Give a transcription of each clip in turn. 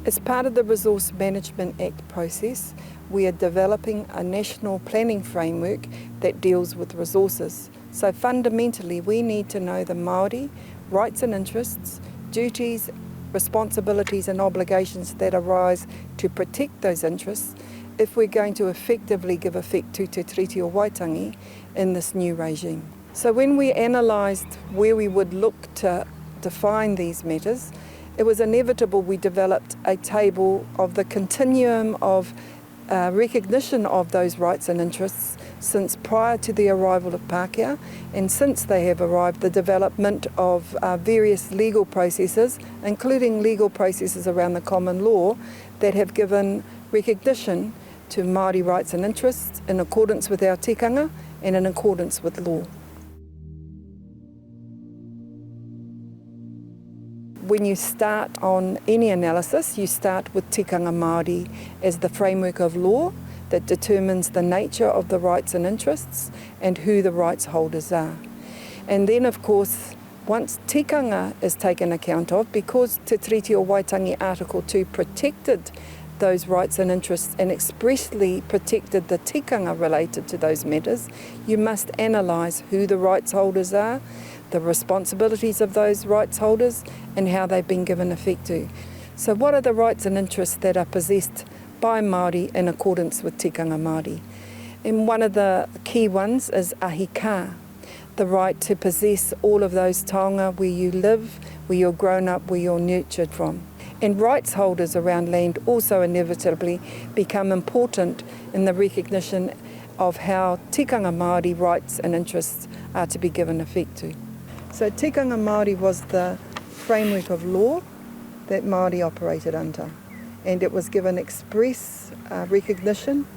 As part of the Resource Management Act process, we are developing a national planning framework that deals with resources. So fundamentally, we need to know the Māori rights and interests, duties, responsibilities and obligations that arise to protect those interests if we're going to effectively give effect to Te Tiriti o Waitangi in this new regime. So when we analysed where we would look to define these matters, it was inevitable we developed a table of the continuum of recognition of those rights and interests since prior to the arrival of Pākehā, and since they have arrived, the development of various legal processes, including legal processes around the common law, that have given recognition to Māori rights and interests in accordance with our tikanga and in accordance with law. When you start on any analysis, you start with tikanga Māori as the framework of law that determines the nature of the rights and interests and who the rights holders are. And then, of course, once tikanga is taken account of, because Te Tiriti o Waitangi Article 2 protected those rights and interests and expressly protected the tikanga related to those matters, you must analyse who the rights holders are, the responsibilities of those rights holders and how they've been given effect to. So what are the rights and interests that are possessed by Māori in accordance with tikanga Māori? And one of the key ones is ahi ka, the right to possess all of those taonga where you live, where you're grown up, where you're nurtured from. And rights holders around land also inevitably become important in the recognition of how tikanga Māori rights and interests are to be given effect to. So tikanga Māori was the framework of law that Māori operated under, and it was given express recognition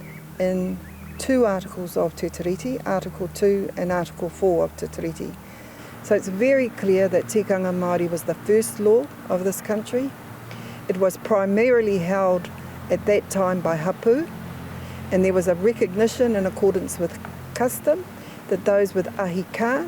in two articles of Te Tiriti, Article 2 and Article 4 of Te Tiriti. So it's very clear that tikanga Māori was the first law of this country. It was primarily held at that time by hapu, and there was a recognition in accordance with custom that those with ahi ka,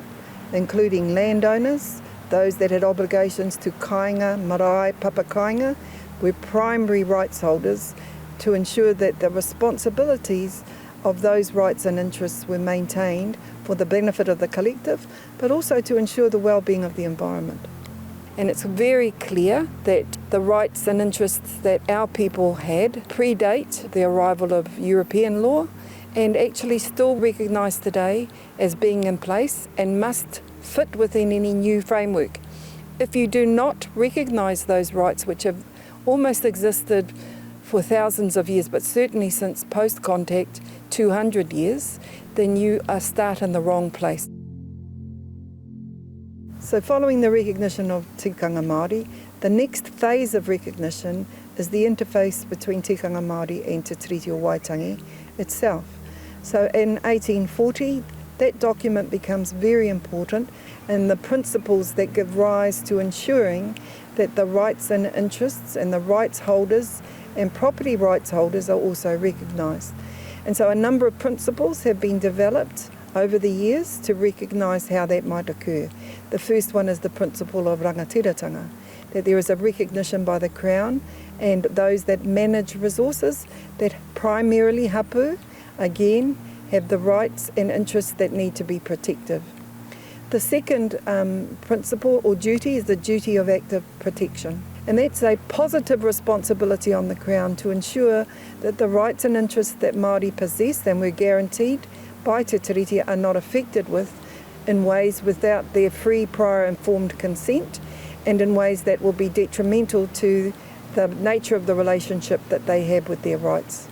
including landowners, those that had obligations to kāinga, marae, papa kāinga, were primary rights holders to ensure that the responsibilities of those rights and interests were maintained for the benefit of the collective, but also to ensure the well-being of the environment. And it's very clear that the rights and interests that our people had predate the arrival of European law and actually still recognised today as being in place and must fit within any new framework. If you do not recognise those rights, which have almost existed for thousands of years, but certainly since post-contact 200 years, then you start in the wrong place. So following the recognition of tikanga Māori, the next phase of recognition is the interface between tikanga Māori and Te Tiriti o Waitangi itself. So in 1840, that document becomes very important, and the principles that give rise to ensuring that the rights and interests and the rights holders and property rights holders are also recognised. And so a number of principles have been developed over the years to recognise how that might occur. The first one is the principle of rangatiratanga, that there is a recognition by the Crown and those that manage resources that primarily hapu, again, have the rights and interests that need to be protected. The second principle or duty is the duty of active protection. And that's a positive responsibility on the Crown to ensure that the rights and interests that Māori possess and were guaranteed by Te Tiriti are not affected with in ways without their free, prior, informed consent, and in ways that will be detrimental to the nature of the relationship that they have with their rights.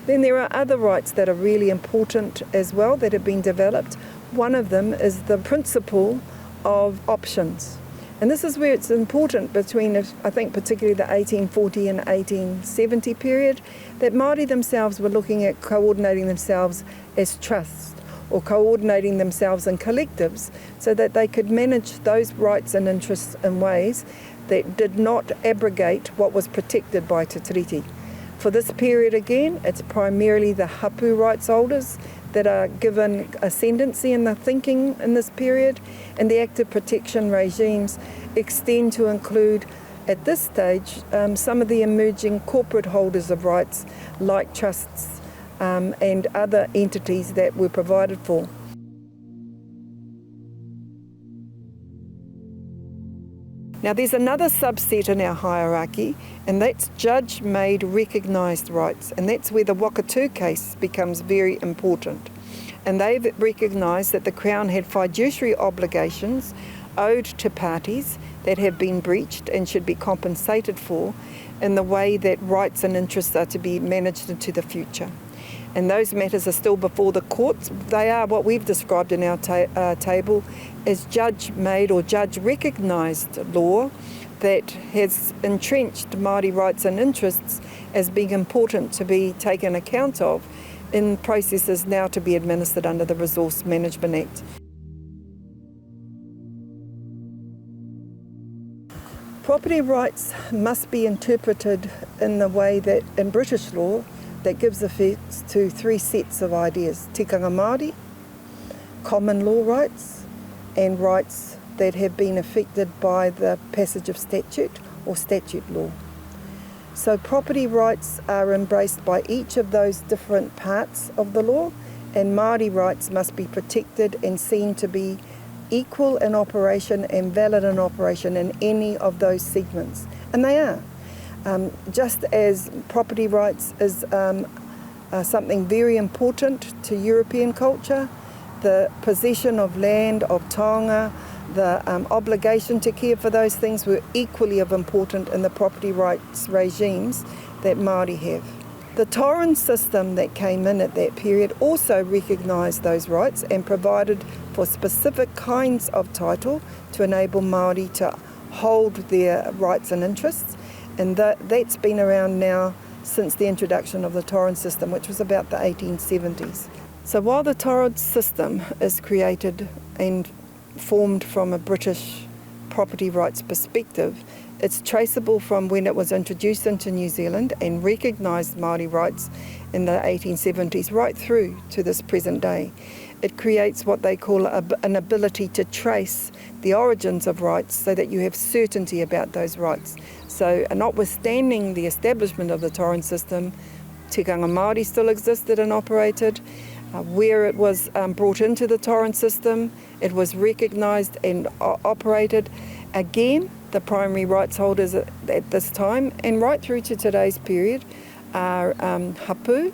Then there are other rights that are really important as well that have been developed. One of them is the principle of options. And this is where it's important between, I think, particularly the 1840 and 1870 period, that Māori themselves were looking at coordinating themselves as trusts or coordinating themselves in collectives so that they could manage those rights and interests in ways that did not abrogate what was protected by Te Tiriti. For this period again, it's primarily the hapu rights holders that are given ascendancy in the thinking in this period, and the active protection regimes extend to include At this stage, some of the emerging corporate holders of rights, like trusts and other entities that were provided for. Now there's another subset in our hierarchy, and that's judge-made recognised rights, and that's where the Manga II case becomes very important. And they've recognised that the Crown had fiduciary obligations owed to parties that have been breached and should be compensated for in the way that rights and interests are to be managed into the future. And those matters are still before the courts. They are what we've described in our table as judge-made or judge-recognised law that has entrenched Māori rights and interests as being important to be taken account of in processes now to be administered under the Resource Management Act. Property rights must be interpreted in the way that in British law that gives effect to three sets of ideas: tikanga Māori, common law rights, and rights that have been affected by the passage of statute or statute law. So property rights are embraced by each of those different parts of the law, and Māori rights must be protected and seen to be equal in operation and valid in operation in any of those segments. And they are. Just as property rights is something very important to European culture, the possession of land, of taonga, the obligation to care for those things were equally of important in the property rights regimes that Māori have. The Torrens system that came in at that period also recognised those rights and provided for specific kinds of title to enable Māori to hold their rights and interests, and that's been around now since the introduction of the Torrens system, which was about the 1870s. So while the Torrens system is created and formed from a British property rights perspective, it's traceable from when it was introduced into New Zealand and recognised Māori rights in the 1870s right through to this present day. It creates what they call an ability to trace the origins of rights so that you have certainty about those rights. So notwithstanding the establishment of the Torrens system, tikanga Māori still existed and operated. Where it was brought into the Torrens system, it was recognised and operated. Again, the primary rights holders at this time and right through to today's period are hapu,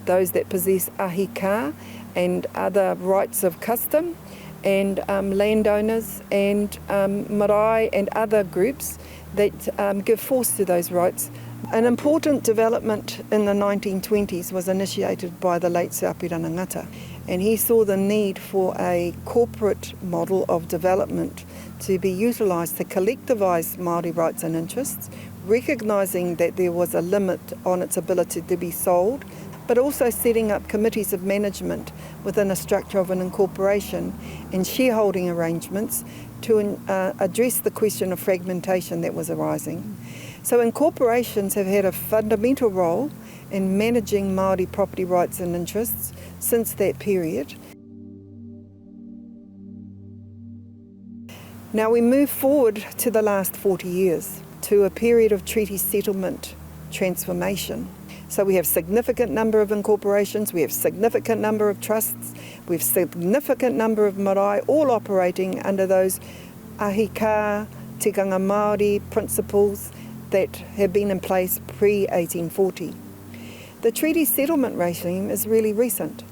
those that possess ahika and other rights of custom, and landowners and marae and other groups that give force to those rights. An important development in the 1920s was initiated by the late Sir Apirana Ngata, and he saw the need for a corporate model of development to be utilised to collectivise Māori rights and interests, recognising that there was a limit on its ability to be sold, but also setting up committees of management within a structure of an incorporation and shareholding arrangements to address the question of fragmentation that was arising. So incorporations have had a fundamental role in managing Māori property rights and interests since that period. Now we move forward to the last 40 years, to a period of treaty settlement transformation. So we have significant number of incorporations, we have significant number of trusts, we have significant number of marae, all operating under those ahika, tikanga Māori principles that have been in place pre-1840. The treaty settlement regime is really recent.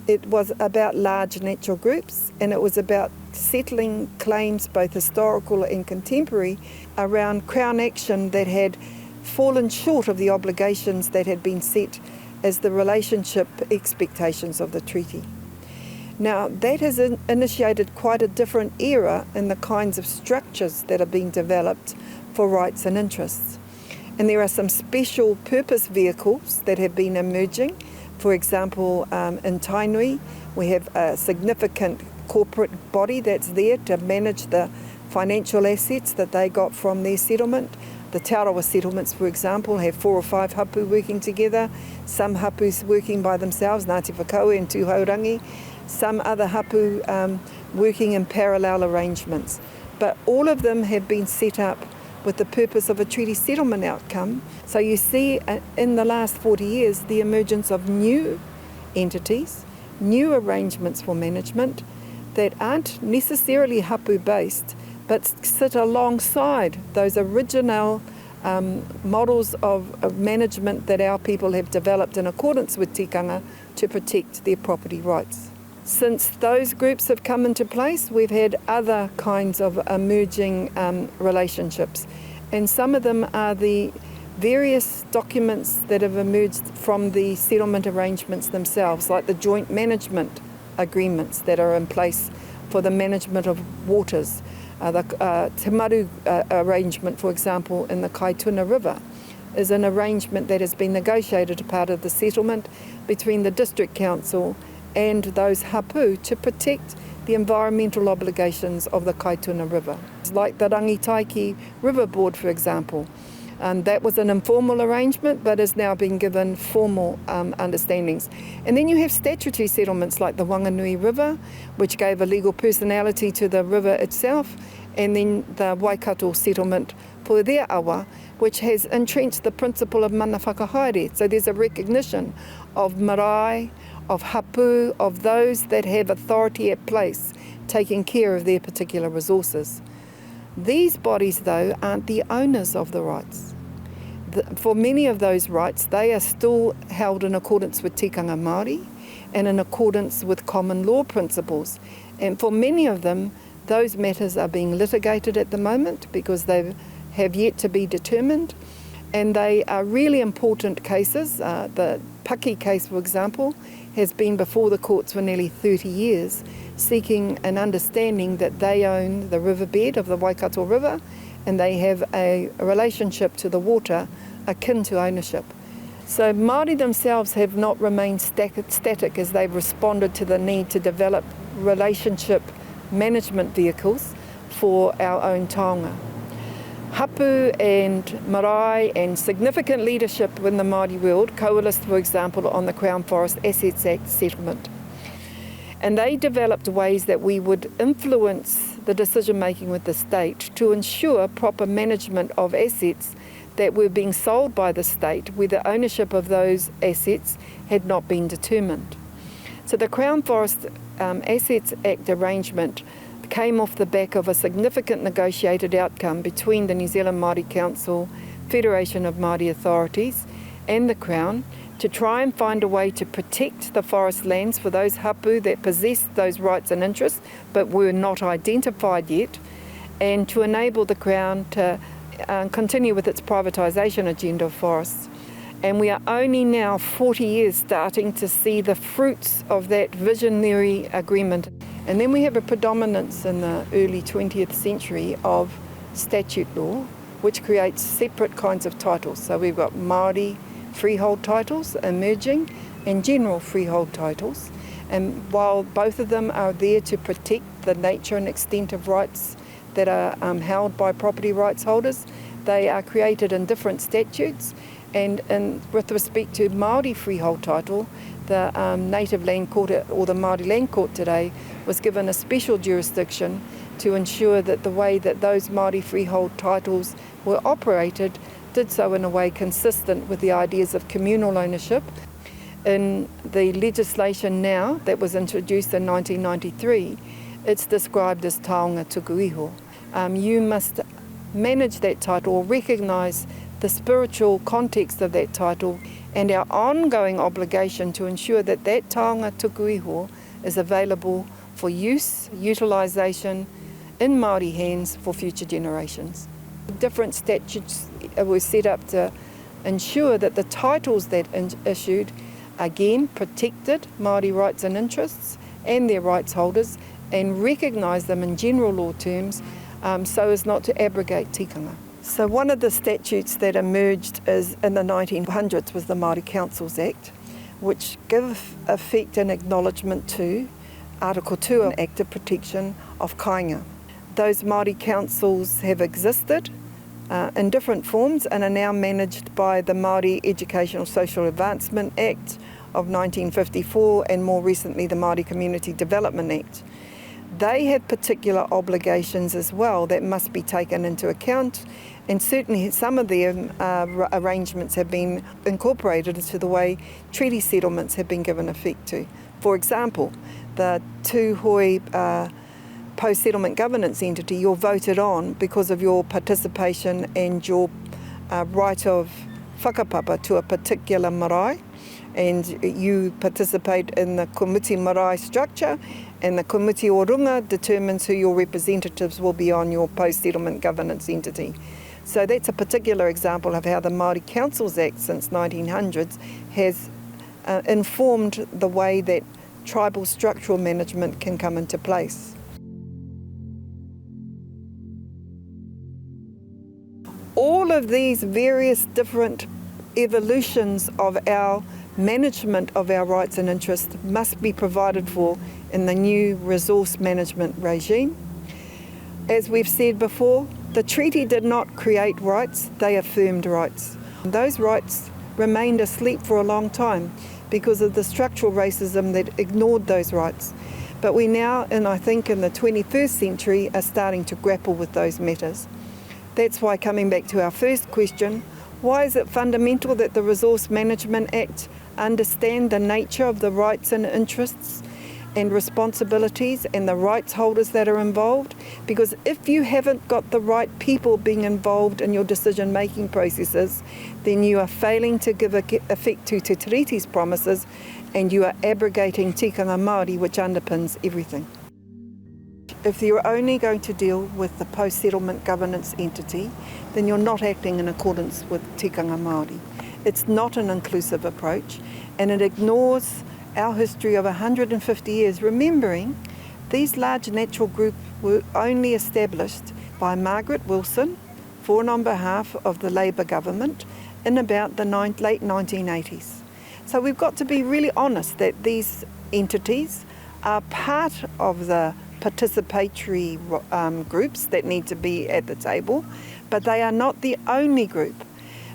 It was about large natural groups, and it was about settling claims, both historical and contemporary, around Crown action that had fallen short of the obligations that had been set as the relationship expectations of the treaty. Now, that has initiated quite a different era in the kinds of structures that are being developed for rights and interests. And there are some special purpose vehicles that have been emerging. For example, in Tainui, we have a significant corporate body that's there to manage the financial assets that they got from their settlement. The Taurawa settlements, for example, have 4 or 5 hapu working together, some hapus working by themselves, Ngāti Whakaue and Tūhaurangi, some other hapu working in parallel arrangements. But all of them have been set up with the purpose of a treaty settlement outcome. So you see in the last 40 years the emergence of new entities, new arrangements for management that aren't necessarily hapu based, but sit alongside those original models of management that our people have developed in accordance with tikanga to protect their property rights. Since those groups have come into place, we've had other kinds of emerging relationships, and some of them are the various documents that have emerged from the settlement arrangements themselves, like the joint management agreements that are in place for the management of waters. The Te Maru arrangement, for example, in the Kaituna River is an arrangement that has been negotiated as part of the settlement between the District Council and those hapu to protect the environmental obligations of the Kaituna River. Like the Rangitaiki River Board, for example. That was an informal arrangement but has now been given formal understandings. And then you have statutory settlements like the Wanganui River, which gave a legal personality to the river itself, and then the Waikato settlement for their awa, which has entrenched the principle of mana whakahaere. So there's a recognition of marae, of hapu, of those that have authority at place, taking care of their particular resources. These bodies, though, aren't the owners of the rights. For many of those rights, they are still held in accordance with tikanga Māori and in accordance with common law principles. And for many of them, those matters are being litigated at the moment because they have yet to be determined. And they are really important cases. The Paki case, for example, has been before the courts for nearly 30 years, seeking an understanding that they own the riverbed of the Waikato River and they have a relationship to the water akin to ownership. So Māori themselves have not remained static as they've responded to the need to develop relationship management vehicles for our own taonga. Hapu and marae and significant leadership in the Māori world coalesced, for example, on the Crown Forest Assets Act settlement. And they developed ways that we would influence the decision making with the state to ensure proper management of assets that were being sold by the state where the ownership of those assets had not been determined. So the Crown Forest Assets Act arrangement came off the back of a significant negotiated outcome between the New Zealand Māori Council, Federation of Māori Authorities and the Crown to try and find a way to protect the forest lands for those hapu that possessed those rights and interests but were not identified yet, and to enable the Crown to continue with its privatisation agenda of forests. And we are only now 40 years starting to see the fruits of that visionary agreement. And then we have a predominance in the early 20th century of statute law, which creates separate kinds of titles. So we've got Māori freehold titles emerging and general freehold titles. And while both of them are there to protect the nature and extent of rights that are held by property rights holders, they are created in different statutes. And with respect to Māori freehold title, the Native Land Court, or the Māori Land Court today, was given a special jurisdiction to ensure that the way that those Māori freehold titles were operated did so in a way consistent with the ideas of communal ownership. In the legislation now that was introduced in 1993, it's described as taonga tuku iho. You must manage that title or recognise the spiritual context of that title and our ongoing obligation to ensure that that taonga tuku iho is available for use, utilisation in Māori hands for future generations. Different statutes were set up to ensure that the titles that issued again protected Māori rights and interests and their rights holders and recognise them in general law terms so as not to abrogate tikanga. So one of the statutes that emerged is in the 1900s was the Māori Councils Act, which give effect and acknowledgement to Article 2 of Active Protection of Kāinga. Those Māori councils have existed in different forms and are now managed by the Māori Educational Social Advancement Act of 1954 and more recently the Māori Community Development Act. they have particular obligations as well that must be taken into account, and certainly some of their arrangements have been incorporated into the way treaty settlements have been given effect to. For example, the Tūhoi post-settlement governance entity you're voted on because of your participation and your right of whakapapa to a particular marae, and you participate in the komiti marae structure, and the komiti o runga determines who your representatives will be on your post-settlement governance entity. So that's a particular example of how the Māori Councils Act since 1900s has informed the way that tribal structural management can come into place. All of these various different evolutions of our management of our rights and interests must be provided for in the new resource management regime. As we've said before, the treaty did not create rights, they affirmed rights. Those rights remained asleep for a long time because of the structural racism that ignored those rights. But we now, and I think in the 21st century, are starting to grapple with those matters. That's why, coming back to our first question, why is it fundamental that the Resource Management Act understand the nature of the rights and interests and responsibilities and the rights holders that are involved? Because if you haven't got the right people being involved in your decision-making processes, then you are failing to give effect to Te Tiriti's promises, and you are abrogating tikanga Māori, which underpins everything. If you're only going to deal with the post-settlement governance entity, then you're not acting in accordance with tikanga Māori. It's not an inclusive approach, and it ignores our history of 150 years, remembering these large natural groups were only established by Margaret Wilson for and on behalf of the Labour government in about the late 1980s. So we've got to be really honest that these entities are part of the participatory groups that need to be at the table, but they are not the only group.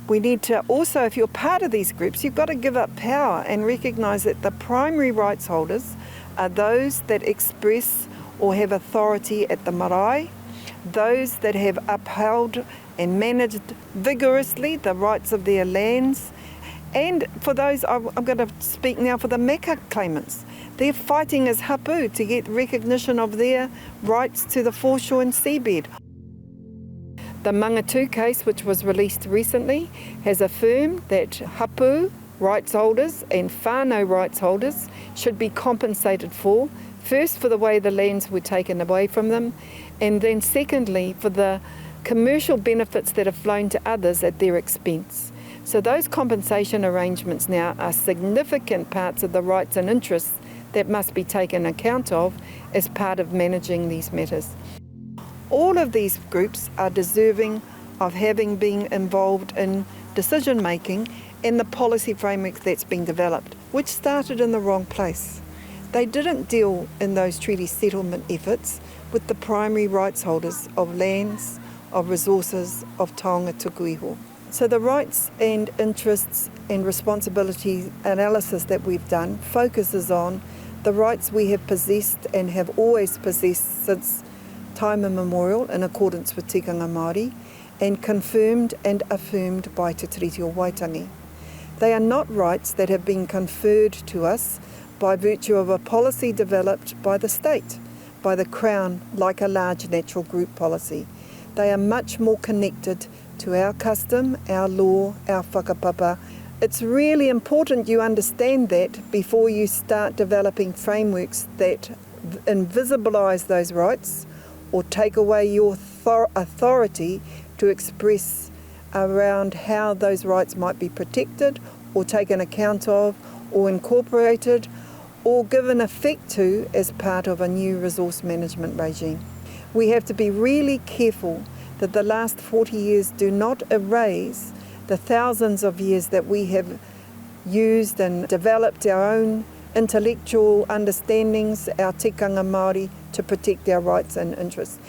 We need to also, if you're part of these groups, you've got to give up power and recognise that the primary rights holders are those that express or have authority at the marae, those that have upheld and managed vigorously the rights of their lands, and for those, I'm going to speak now for the meka claimants. They're fighting as hapu to get recognition of their rights to the foreshore and seabed. The Manga II case, which was released recently, has affirmed that hapu rights holders and whānau rights holders should be compensated for, first for the way the lands were taken away from them, and then secondly for the commercial benefits that have flown to others at their expense. So those compensation arrangements now are significant parts of the rights and interests that must be taken account of as part of managing these matters. All of these groups are deserving of having been involved in decision making and the policy framework that's been developed, which started in the wrong place. They didn't deal in those treaty settlement efforts with the primary rights holders of lands, of resources, of taonga tuku iho. So the rights and interests and responsibility analysis that we've done focuses on the rights we have possessed and have always possessed since time immemorial in accordance with tikanga Māori, and confirmed and affirmed by Te Tiriti o Waitangi. They are not rights that have been conferred to us by virtue of a policy developed by the state, by the Crown, like a large natural group policy. They are much more connected to our custom, our law, our whakapapa. It's really important you understand that before you start developing frameworks that invisibilise those rights or take away your authority to express around how those rights might be protected or taken account of or incorporated or given effect to as part of a new resource management regime. We have to be really careful that the last 40 years do not erase the thousands of years that we have used and developed our own intellectual understandings, our tikanga Māori, to protect our rights and interests.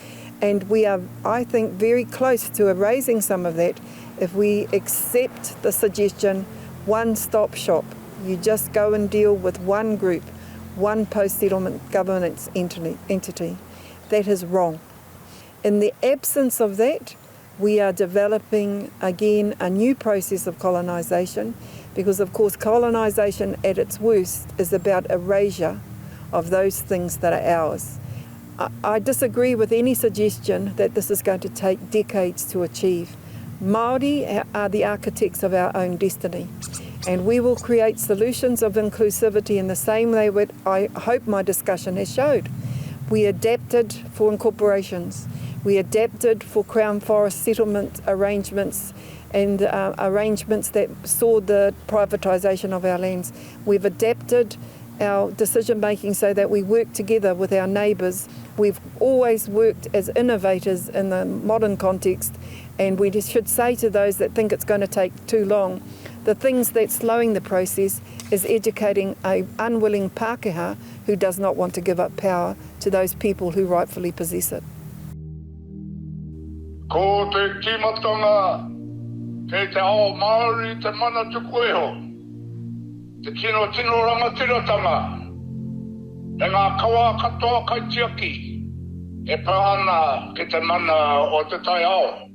And we are, I think, very close to erasing some of that if we accept the suggestion, one-stop shop. You just go and deal with one group, one post-settlement governance entity. that is wrong. In the absence of that, we are developing again a new process of colonisation, because of course colonisation at its worst is about erasure of those things that are ours. I disagree with any suggestion that this is going to take decades to achieve. Māori are the architects of our own destiny, and we will create solutions of inclusivity in the same way that I hope my discussion has showed. We adapted for incorporations, we adapted for Crown Forest settlement arrangements and arrangements that saw the privatisation of our lands. We've adapted our decision making so that we work together with our neighbours. We've always worked as innovators in the modern context, and we should say to those that think it's going to take too long, the things that's slowing the process is educating an unwilling Pākehā who does not want to give up power to those people who rightfully possess it. Ko te timatanga, kei te ao Māori te mana tuku iho, te tino rangatiratanga, e ngā kawa katoa kaitiaki, e pāna ki te mana o te tai ao.